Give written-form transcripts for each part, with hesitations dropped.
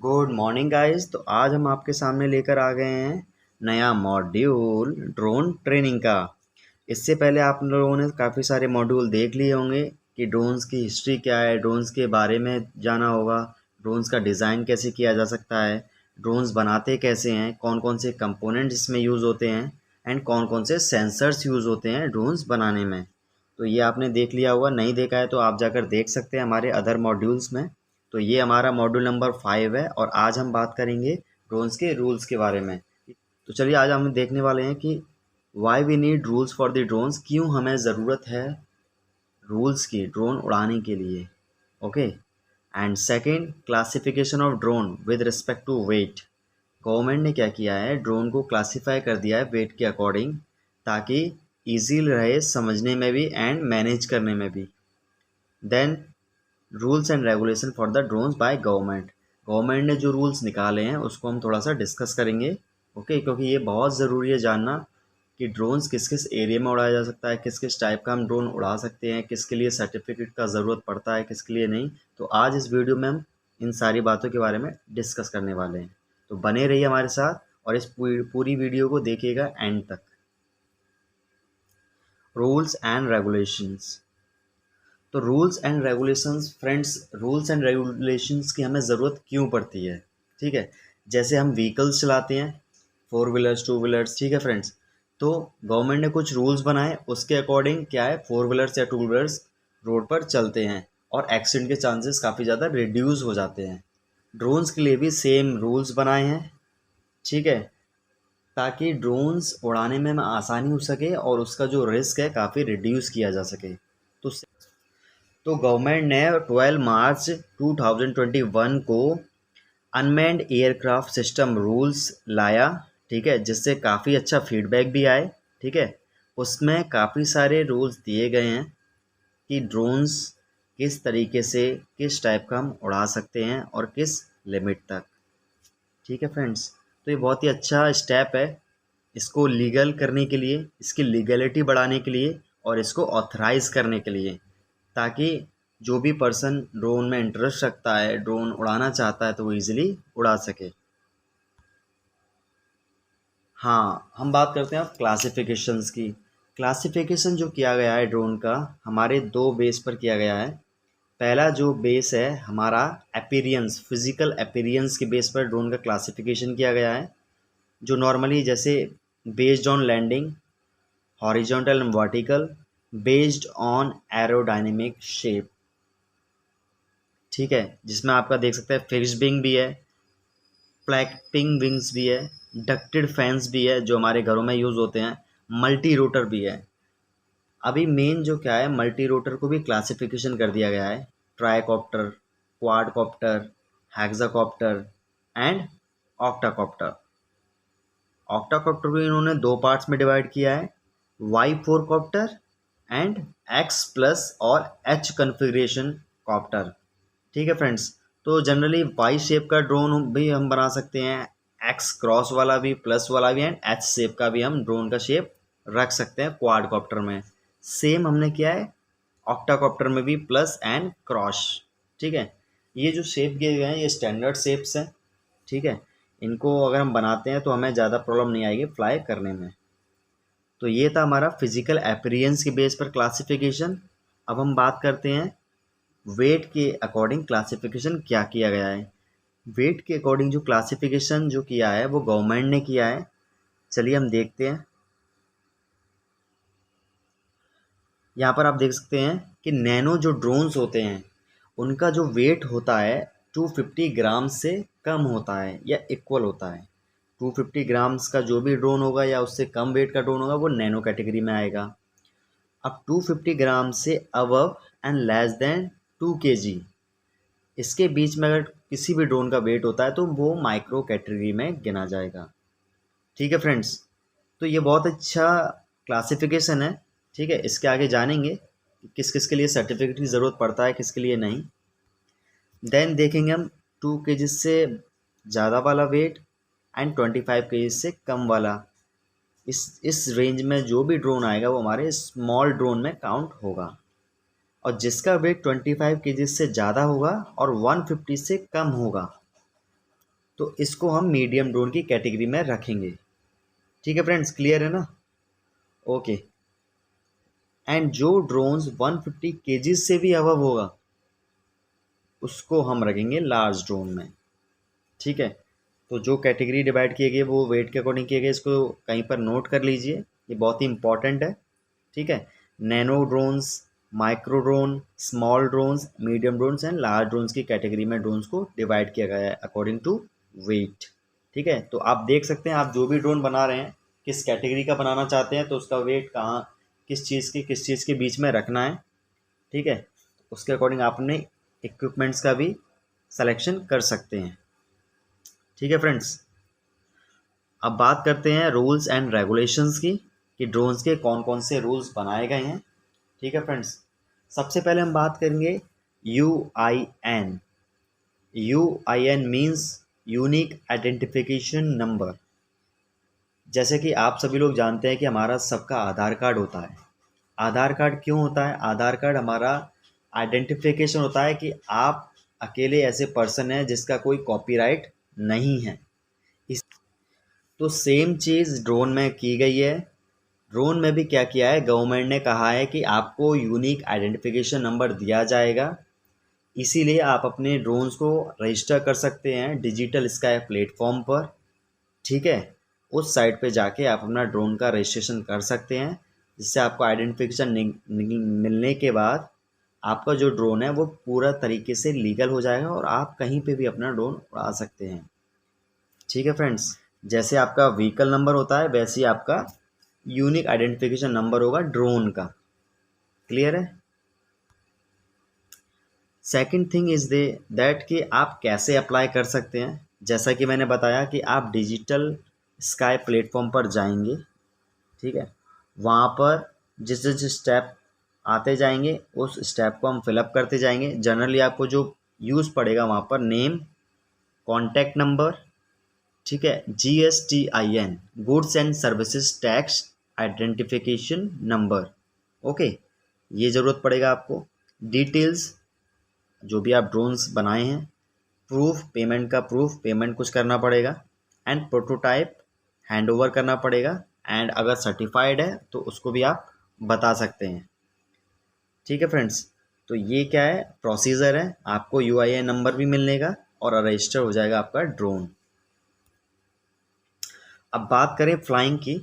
Good morning guys. तो आज हम आपके सामने लेकर आ गए हैं नया मॉड्यूल ड्रोन ट्रेनिंग का। इससे पहले आप लोगों ने काफ़ी सारे मॉड्यूल देख लिए होंगे कि ड्रोन्स की हिस्ट्री क्या है, ड्रोन्स के बारे में जाना होगा, ड्रोन्स का डिज़ाइन कैसे किया जा सकता है, ड्रोन्स बनाते कैसे हैं, कौन कौन से कंपोनेंट्स इसमें यूज़ होते हैं एंड कौन कौन से सेंसर्स यूज़ होते हैं ड्रोन्स बनाने में। तो ये आपने देख लिया होगा, नहीं देखा है तो आप जाकर देख सकते हैं हमारे अदर मॉड्यूल्स में। तो ये हमारा मॉड्यूल नंबर 5 है और आज हम बात करेंगे ड्रोन्स के रूल्स के बारे में। तो चलिए आज हम देखने वाले हैं कि why we need rules for the drones, क्यों हमें ज़रूरत है रूल्स की ड्रोन उड़ाने के लिए। Okay. And second, classification of drone with respect to weight. Government ने क्या किया है, ड्रोन को क्लासिफाई कर दिया है वेट के अकॉर्डिंग, ताकि ईजी रहे समझने में भी एंड मैनेज करने में भी। Then rules and regulation for the drones by government. Government ने जो रूल्स निकाले हैं उसको हम थोड़ा सा डिस्कस करेंगे। ओके, क्योंकि ये बहुत ज़रूरी है जानना कि ड्रोन्स किस किस एरिया में उड़ाया जा सकता है, किस किस टाइप का हम ड्रोन उड़ा सकते हैं, किसके लिए सर्टिफिकेट का ज़रूरत पड़ता है, किसके लिए नहीं। तो आज इस वीडियो में हम इन सारी बातों के बारे में डिस्कस करने वाले हैं। तो बने रहिए हमारे साथ और इस पूरी वीडियो को देखिएगा एंड तक। Rules and regulations. तो rules and regulations friends, rules and regulations की हमें ज़रूरत क्यों पड़ती है? ठीक है, जैसे हम व्हीकल्स चलाते हैं, फोर व्हीलर्स, टू व्हीलर्स, ठीक है फ्रेंड्स। तो गवर्नमेंट ने कुछ रूल्स बनाए, उसके अकॉर्डिंग क्या है, फोर व्हीलर्स या टू व्हीलर्स रोड पर चलते हैं और एक्सीडेंट के चांसेस काफ़ी ज़्यादा रिड्यूस हो जाते हैं। ड्रोन्स के लिए भी सेम रूल्स बनाए हैं, ठीक है, ताकि ड्रोन्स उड़ाने में आसानी हो सके और उसका जो रिस्क है काफ़ी रिड्यूस किया जा सके। तो गवर्नमेंट ने 12 मार्च 2021 को अनमैन्ड एयरक्राफ्ट सिस्टम रूल्स लाया, ठीक है, जिससे काफ़ी अच्छा फीडबैक भी आए। ठीक है, उसमें काफ़ी सारे रूल्स दिए गए हैं कि ड्रोन्स किस तरीके से, किस टाइप का हम उड़ा सकते हैं और किस लिमिट तक। ठीक है फ्रेंड्स, तो ये बहुत ही अच्छा स्टेप है इसको लीगल करने के लिए, इसकी लीगलिटी बढ़ाने के लिए और इसको ऑथराइज़ करने के लिए, ताकि जो भी पर्सन ड्रोन में इंटरेस्ट रखता है, ड्रोन उड़ाना चाहता है, तो वो इजीली उड़ा सके। हाँ, हम बात करते हैं अब क्लासिफिकेशंस की। क्लासिफिकेशन जो किया गया है ड्रोन का, हमारे दो बेस पर किया गया है। पहला जो बेस है हमारा अपीयरेंस, फिजिकल अपीयरेंस के बेस पर ड्रोन का क्लासिफिकेशन किया गया है, जो नॉर्मली जैसे based on landing, horizontal and vertical, based on aerodynamic shape. ठीक है, जिसमें आपका देख सकते हैं फिक्स्ड विंग भी है, फ्लैपिंग विंग्स भी है, डक्टेड फैंस भी है जो हमारे घरों में यूज़ होते हैं, मल्टी रोटर भी है। अभी मेन जो क्या है, मल्टी रोटर को भी क्लासिफिकेशन कर दिया गया है, tricopter, quadcopter, hexacopter and octacopter. Octacopter को इन्होंने दो पार्ट्स में डिवाइड किया है, Y four copter and X plus और एच कन्फिग्रेशन कॉप्टर। ठीक है फ्रेंड्स, तो जनरली वाई शेप का ड्रोन भी हम बना सकते हैं, एक्स क्रॉस वाला भी, प्लस वाला भी एंड एच शेप का भी हम ड्रोन का शेप रख सकते हैं क्वाडकॉप्टर में। सेम हमने किया है ऑक्टाकॉप्टर में भी, प्लस एंड क्रॉस। ठीक है, ये जो शेप दिए गए हैं ये स्टैंडर्ड शेप्स हैं। ठीक है, इनको अगर हम बनाते हैं तो हमें ज़्यादा प्रॉब्लम नहीं आएगी फ्लाई करने में। तो ये था हमारा फिजिकल अपीयरेंस के बेस पर क्लासिफिकेशन। अब हम बात करते हैं वेट के अकॉर्डिंग क्लासिफिकेशन क्या किया गया है। वेट के अकॉर्डिंग जो क्लासिफिकेशन जो किया है वो गवर्नमेंट ने किया है। चलिए हम देखते हैं। यहाँ पर आप देख सकते हैं कि नैनो जो ड्रोन्स होते हैं उनका जो वेट होता है 250 ग्राम से कम होता है या इक्वल होता है। 250 ग्राम्स का जो भी ड्रोन होगा या उससे कम वेट का ड्रोन होगा वो नैनो कैटेगरी में आएगा। अब 250 ग्राम से above and less than 2 kg, इसके बीच में अगर किसी भी ड्रोन का वेट होता है तो वो माइक्रो कैटेगरी में गिना जाएगा। ठीक है फ्रेंड्स, तो ये बहुत अच्छा क्लासिफिकेशन है। ठीक है, इसके आगे जानेंगे कि किस किस के लिए सर्टिफिकेट की ज़रूरत पड़ता है, किसके लिए नहीं। देन देखेंगे हम 2 kg से ज़्यादा वाला वेट एंड 25 kg से कम वाला। इस रेंज में जो भी ड्रोन आएगा वो हमारे स्मॉल ड्रोन में काउंट होगा। और जिसका वेट 25 kg से ज़्यादा होगा और 150 से कम होगा तो इसको हम मीडियम ड्रोन की कैटेगरी में रखेंगे। ठीक है फ्रेंड्स, क्लियर है ना? ओके। एंड जो ड्रोन्स 150 केजी से भी अबव होगा उसको हम रखेंगे लार्ज ड्रोन में। ठीक है, तो जो कैटेगरी डिवाइड किए गए वो वेट के अकॉर्डिंग किए गए, इसको कहीं पर नोट कर लीजिए, ये बहुत ही इंपॉर्टेंट है। ठीक है, nano drones, micro drone, small drones, medium drones and large drones की कैटेगरी में ड्रोन्स को डिवाइड किया गया है अकॉर्डिंग टू वेट। ठीक है, तो आप देख सकते हैं, आप जो भी ड्रोन बना रहे हैं किस कैटेगरी का बनाना चाहते हैं तो उसका वेट कहाँ किस चीज़ के बीच में रखना है। ठीक है, उसके अकॉर्डिंग आप अपने इक्विपमेंट्स का भी सिलेक्शन कर सकते हैं। ठीक है फ्रेंड्स, अब बात करते हैं रूल्स एंड रेगुलेशंस की कि ड्रोन्स के कौन कौन से रूल्स बनाए गए हैं। ठीक है फ्रेंड्स, सबसे पहले हम बात करेंगे UIN। UIN means unique identification number. जैसे कि आप सभी लोग जानते हैं कि हमारा सबका आधार कार्ड होता है। आधार कार्ड क्यों होता है? आधार कार्ड हमारा आइडेंटिफिकेशन होता है कि आप अकेले ऐसे पर्सन हैं जिसका कोई कॉपीराइट नहीं है। इस तो सेम चीज़ ड्रोन में की गई है। ड्रोन में भी क्या किया है, गवर्नमेंट ने कहा है कि आपको यूनिक आइडेंटिफिकेशन नंबर दिया जाएगा, इसीलिए आप अपने ड्रोन्स को रजिस्टर कर सकते हैं डिजिटल स्काई प्लेटफॉर्म पर। ठीक है, उस साइट पे जाके आप अपना ड्रोन का रजिस्ट्रेशन कर सकते हैं, जिससे आपको आइडेंटिफिकेशन मिलने के बाद आपका जो ड्रोन है वो पूरा तरीके से लीगल हो जाएगा और आप कहीं पे भी अपना ड्रोन उड़ा सकते हैं। ठीक है फ्रेंड्स, जैसे आपका व्हीकल नंबर होता है वैसे ही आपका यूनिक आइडेंटिफिकेशन नंबर होगा ड्रोन का। क्लियर है? सेकंड थिंग इज दैट कि आप कैसे अप्लाई कर सकते हैं। जैसा कि मैंने बताया कि आप डिजिटल स्काई प्लेटफॉर्म पर जाएंगे। ठीक है, वहाँ पर जिस जिस स्टेप आते जाएंगे उस स्टेप को हम फिलअप करते जाएंगे। जनरली आपको जो यूज़ पड़ेगा वहाँ पर नेम, कॉन्टैक्ट नंबर, ठीक है, GSTIN, goods and services tax identification number. Okay, ये ज़रूरत पड़ेगा आपको। डिटेल्स जो भी आप ड्रोन्स बनाए हैं, प्रूफ, पेमेंट का प्रूफ, पेमेंट कुछ करना पड़ेगा, एंड प्रोटोटाइप हैंड ओवर करना पड़ेगा, एंड अगर सर्टिफाइड है तो उसको भी आप बता सकते हैं। ठीक है फ्रेंड्स, तो ये क्या है, प्रोसीजर है, आपको UIN नंबर भी मिलने का और रजिस्टर हो जाएगा आपका ड्रोन। अब बात करें फ्लाइंग की,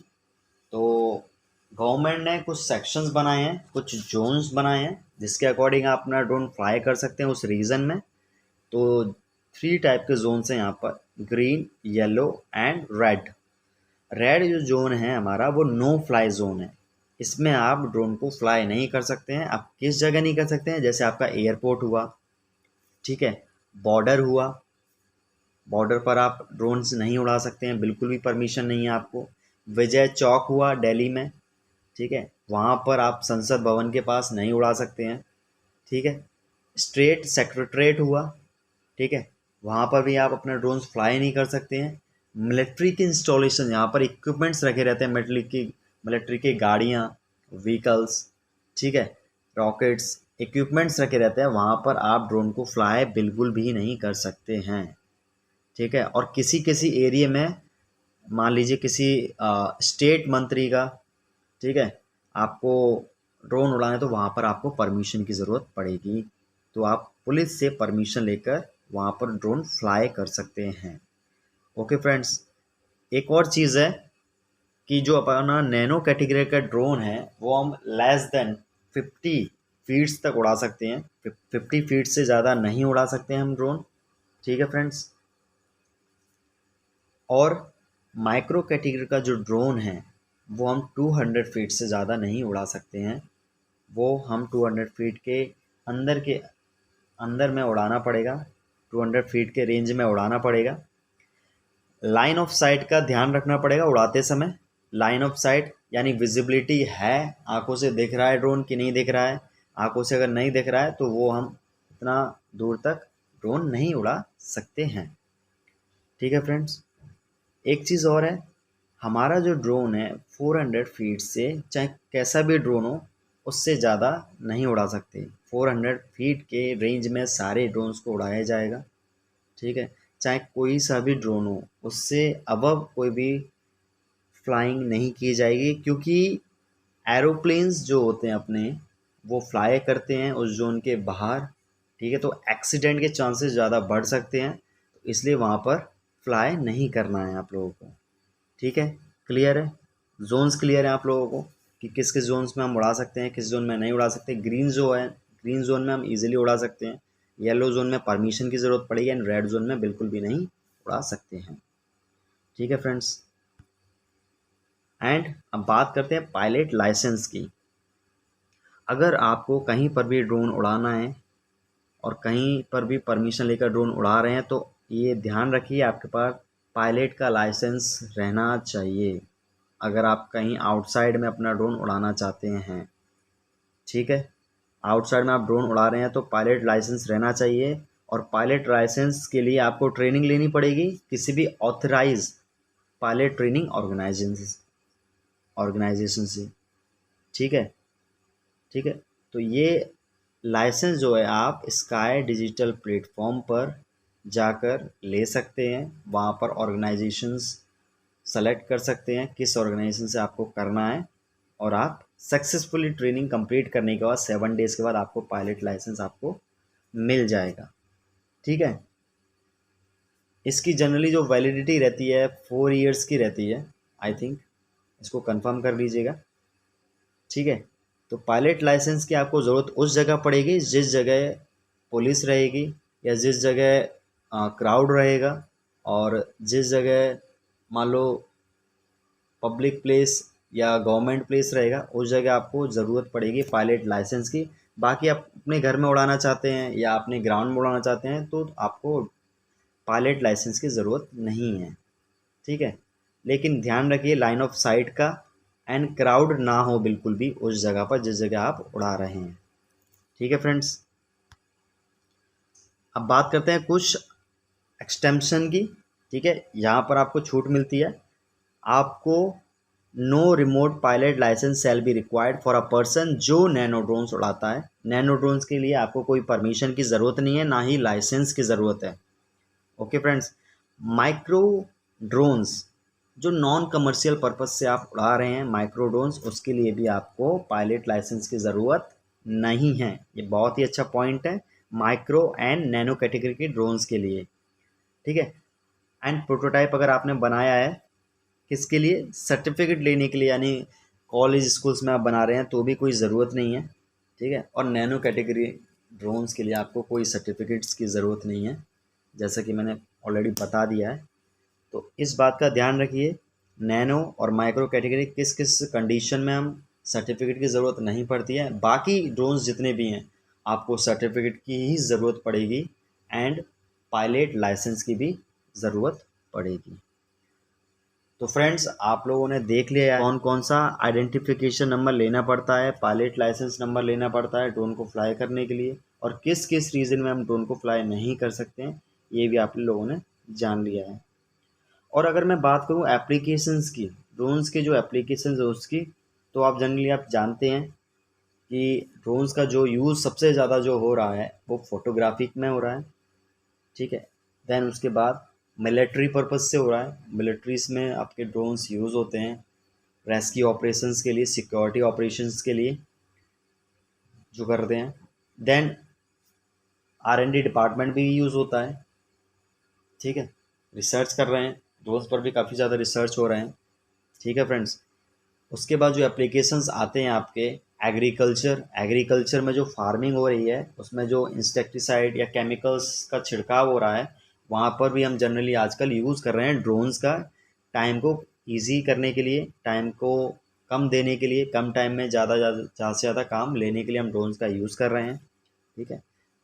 तो गवर्नमेंट ने कुछ सेक्शंस बनाए हैं, कुछ जोन्स बनाए हैं, जिसके अकॉर्डिंग आप अपना ड्रोन फ्लाई कर सकते हैं उस रीजन में। तो 3 टाइप के जोन्स हैं यहाँ पर, green, yellow and red. Red जो जोन है हमारा वो नो फ्लाई जोन है, इसमें आप ड्रोन को फ्लाई नहीं कर सकते हैं। आप किस जगह नहीं कर सकते हैं? जैसे आपका एयरपोर्ट हुआ, ठीक है, बॉर्डर हुआ, बॉर्डर पर आप ड्रोन से नहीं उड़ा सकते हैं, बिल्कुल भी परमिशन नहीं है आपको। विजय चौक हुआ दिल्ली में, ठीक है, वहाँ पर आप संसद भवन के पास नहीं उड़ा सकते हैं। ठीक है, स्टेट सेक्रेटरीट हुआ, ठीक है, वहाँ पर भी आप अपना ड्रोन्स फ्लाई नहीं कर सकते हैं। मिलिट्री की इंस्टॉलेशन, यहाँ पर इक्विपमेंट्स रखे रहते हैं, मिलिट्री की गाड़ियाँ, व्हीकल्स, ठीक है, रॉकेट्स, इक्विपमेंट्स रखे रहते हैं, वहाँ पर आप ड्रोन को फ्लाई बिल्कुल भी नहीं कर सकते हैं। ठीक है, और किसी किसी एरिया में मान लीजिए किसी स्टेट मंत्री का, ठीक है, आपको ड्रोन उड़ाना है तो वहाँ पर आपको परमिशन की ज़रूरत पड़ेगी, तो आप पुलिस से परमिशन लेकर वहाँ पर ड्रोन फ्लाई कर सकते हैं। ओके फ्रेंड्स, एक और चीज़ है कि जो अपना नैनो कैटेगरी का ड्रोन है वो हम लेस देन 50 फीट्स तक उड़ा सकते हैं, 50 फीट से ज़्यादा नहीं उड़ा सकते हैं हम ड्रोन। ठीक है फ्रेंड्स, और माइक्रो कैटेगरी का जो ड्रोन है वो हम 200 फीट से ज़्यादा नहीं उड़ा सकते हैं, वो हम 200 फीट के अंदर में उड़ाना पड़ेगा, 200 फीट के रेंज में उड़ाना पड़ेगा। लाइन ऑफ साइट का ध्यान रखना पड़ेगा उड़ाते समय। लाइन ऑफ साइट यानी विजिबिलिटी है, आंखों से दिख रहा है ड्रोन कि नहीं दिख रहा है। आंखों से अगर नहीं दिख रहा है तो वो हम इतना दूर तक ड्रोन नहीं उड़ा सकते हैं। ठीक है फ्रेंड्स, एक चीज़ और है, हमारा जो ड्रोन है 400 फीट से, चाहे कैसा भी ड्रोन हो, उससे ज़्यादा नहीं उड़ा सकते। 400 फीट के रेंज में सारे ड्रोन्स को उड़ाया जाएगा। ठीक है, चाहे कोई सा भी ड्रोन हो, उससे अबव कोई भी फ्लाइंग नहीं की जाएगी, क्योंकि एरोप्लेन्स जो होते हैं अपने, वो फ्लाई करते हैं उस जोन के बाहर। ठीक है, तो एक्सीडेंट के चांसेस ज़्यादा बढ़ सकते हैं, तो इसलिए वहाँ पर फ्लाई नहीं करना है आप लोगों को। ठीक है, क्लियर है? जोन्स क्लियर है आप लोगों को कि किस किस जोन्स में हम उड़ा सकते हैं, किस जोन में नहीं उड़ा सकते। ग्रीन जो है, ग्रीन जोन में हम इजीली उड़ा सकते हैं, येलो जोन में परमिशन की ज़रूरत पड़ेगी, एंड रेड जोन में बिल्कुल भी नहीं उड़ा सकते हैं। ठीक है फ्रेंड्स, एंड अब बात करते हैं पायलट लाइसेंस की। अगर आपको कहीं पर भी ड्रोन उड़ाना है और कहीं पर भी परमिशन लेकर ड्रोन उड़ा रहे हैं, तो ये ध्यान रखिए आपके पास पायलट का लाइसेंस रहना चाहिए, अगर आप कहीं आउटसाइड में अपना ड्रोन उड़ाना चाहते हैं। ठीक है, आउटसाइड में आप ड्रोन उड़ा रहे हैं तो पायलट लाइसेंस रहना चाहिए, और पायलट लाइसेंस के लिए आपको ट्रेनिंग लेनी पड़ेगी किसी भी ऑथराइज पायलट ट्रेनिंग ऑर्गेनाइजेशन से। ठीक है, ठीक है, तो ये लाइसेंस जो है आप स्काई डिजिटल प्लेटफॉर्म पर जाकर ले सकते हैं। वहाँ पर ऑर्गेनाइजेशंस सेलेक्ट कर सकते हैं किस ऑर्गेनाइजेशन से आपको करना है, और आप सक्सेसफुली ट्रेनिंग कंप्लीट करने के बाद 7 डेज़ के बाद आपको पायलट लाइसेंस आपको मिल जाएगा। ठीक है, इसकी जनरली जो वैलिडिटी रहती है 4 ईयर्स की रहती है, आई थिंक, इसको कंफर्म कर लीजिएगा। ठीक है, तो पायलट लाइसेंस की आपको ज़रूरत उस जगह पड़ेगी जिस जगह पुलिस रहेगी, या जिस जगह क्राउड रहेगा, और जिस जगह मान लो पब्लिक प्लेस या गवर्नमेंट प्लेस रहेगा, उस जगह आपको ज़रूरत पड़ेगी पायलट लाइसेंस की। बाकी आप अपने घर में उड़ाना चाहते हैं या अपने ग्राउंड में उड़ाना चाहते हैं तो आपको पायलट लाइसेंस की ज़रूरत नहीं है। ठीक है, लेकिन ध्यान रखिए लाइन ऑफ साइट का, एंड क्राउड ना हो बिल्कुल भी उस जगह पर जिस जगह आप उड़ा रहे हैं। ठीक है फ्रेंड्स, अब बात करते हैं कुछ एक्सटेंशन की। ठीक है, यहाँ पर आपको छूट मिलती है। आपको no remote pilot licence shall be required for a person जो नैनो ड्रोन्स उड़ाता है। नैनो ड्रोन्स के लिए आपको कोई परमिशन की ज़रूरत नहीं है, ना ही लाइसेंस की ज़रूरत है। ओके फ्रेंड्स, माइक्रो ड्रोन्स जो नॉन कमर्शियल पर्पज से आप उड़ा रहे हैं, माइक्रो ड्रोन्स, उसके लिए भी आपको पायलट लाइसेंस की ज़रूरत नहीं है। ये बहुत ही अच्छा पॉइंट है, माइक्रो एंड नैनो कैटेगरी के ड्रोन्स के लिए। ठीक है, एंड प्रोटोटाइप अगर आपने बनाया है किसके लिए, सर्टिफिकेट लेने के लिए, यानी कॉलेज स्कूल्स में आप बना रहे हैं तो भी कोई ज़रूरत नहीं है। ठीक है, और नैनो कैटेगरी ड्रोन्स के लिए आपको कोई सर्टिफिकेट्स की ज़रूरत नहीं है, जैसा कि मैंने ऑलरेडी बता दिया है। तो इस बात का ध्यान रखिए, नैनो और माइक्रो कैटेगरी किस किस कंडीशन में हम सर्टिफिकेट की ज़रूरत नहीं पड़ती है। बाकी ड्रोन्स जितने भी हैं आपको सर्टिफिकेट की ही ज़रूरत पड़ेगी, एंड पायलट लाइसेंस की भी ज़रूरत पड़ेगी। तो फ्रेंड्स, आप लोगों ने देख लिया कौन कौन सा आइडेंटिफिकेशन नंबर लेना पड़ता है, पायलट लाइसेंस नंबर लेना पड़ता है ड्रोन को फ्लाई करने के लिए, और किस किस रीज़न में हम ड्रोन को फ्लाई नहीं कर सकते हैं, ये भी आप लोगों ने जान लिया है। और अगर मैं बात करूँ एप्लीकेशंस की, ड्रोन्स के जो एप्लीकेशंस है उसकी, तो आप जनरली आप जानते हैं कि ड्रोन्स का जो यूज़ सबसे ज़्यादा जो हो रहा है वो फोटोग्राफी में हो रहा है। ठीक है, देन उसके बाद मिलिट्री पर्पस से हो रहा है, मिलिट्रीज में आपके ड्रोन्स यूज़ होते हैं रेस्क्यू ऑपरेशंस के लिए, सिक्योरिटी ऑपरेशंस के लिए जो करते हैं। देन R&D डिपार्टमेंट भी यूज़ होता है। ठीक है, रिसर्च कर रहे हैं, ड्रोन्स पर भी काफ़ी ज़्यादा रिसर्च हो रहे हैं। ठीक है फ्रेंड्स, उसके बाद जो एप्लीकेशंस आते हैं आपके एग्रीकल्चर में जो फार्मिंग हो रही है उसमें जो इंसेक्टिसाइड या केमिकल्स का छिड़काव हो रहा है, वहाँ पर भी हम जनरली आजकल यूज़ कर रहे हैं ड्रोन्स का, टाइम को इजी करने के लिए, टाइम को कम देने के लिए, कम टाइम में ज़्यादा से ज़्यादा काम लेने के लिए हम ड्रोन्स का यूज़ कर रहे हैं। ठीक है,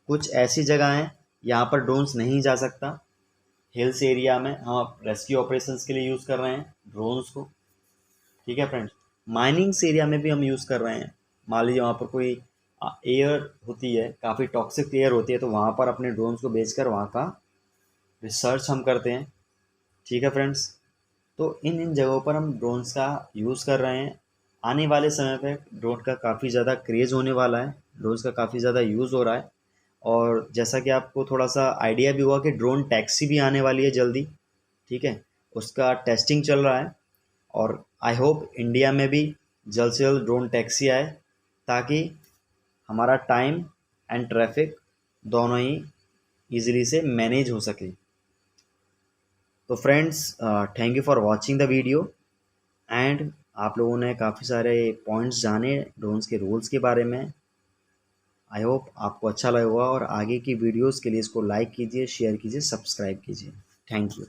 कुछ ऐसी जगह हैं यहाँ पर ड्रोन्स नहीं जा सकता, हिल्स एरिया में हम रेस्क्यू ऑपरेशंस के लिए यूज़ कर रहे हैं ड्रोन्स को। ठीक है फ्रेंड्स, माइनिंग्स एरिया में भी हम यूज़ कर रहे हैं। मान लीजिए वहाँ पर कोई एयर होती है, काफ़ी टॉक्सिक एयर होती है, तो वहाँ पर अपने ड्रोन्स को बेचकर वहाँ का रिसर्च हम करते हैं। ठीक है फ्रेंड्स, तो इन इन जगहों पर हम ड्रोन्स का यूज़ कर रहे हैं। आने वाले समय पे ड्रोन का काफ़ी ज़्यादा क्रेज़ होने वाला है, ड्रोन्स का काफ़ी ज़्यादा यूज़ हो रहा है, और जैसा कि आपको थोड़ा सा आइडिया भी हुआ कि ड्रोन टैक्सी भी आने वाली है जल्दी, ठीक है, उसका टेस्टिंग चल रहा है। और आई होप इंडिया में भी जल्द से जल्द ड्रोन टैक्सी आए, ताकि हमारा टाइम एंड ट्रैफिक दोनों ही ईज़िली से मैनेज हो सके। तो friends, thank you for watching the video and आप लोगों ने काफ़ी सारे पॉइंट्स जाने ड्रोन्स के रूल्स के बारे में। आई होप आपको अच्छा लगा होगा, और आगे की वीडियोस के लिए इसको लाइक कीजिए, शेयर कीजिए, सब्सक्राइब कीजिए। Thank you.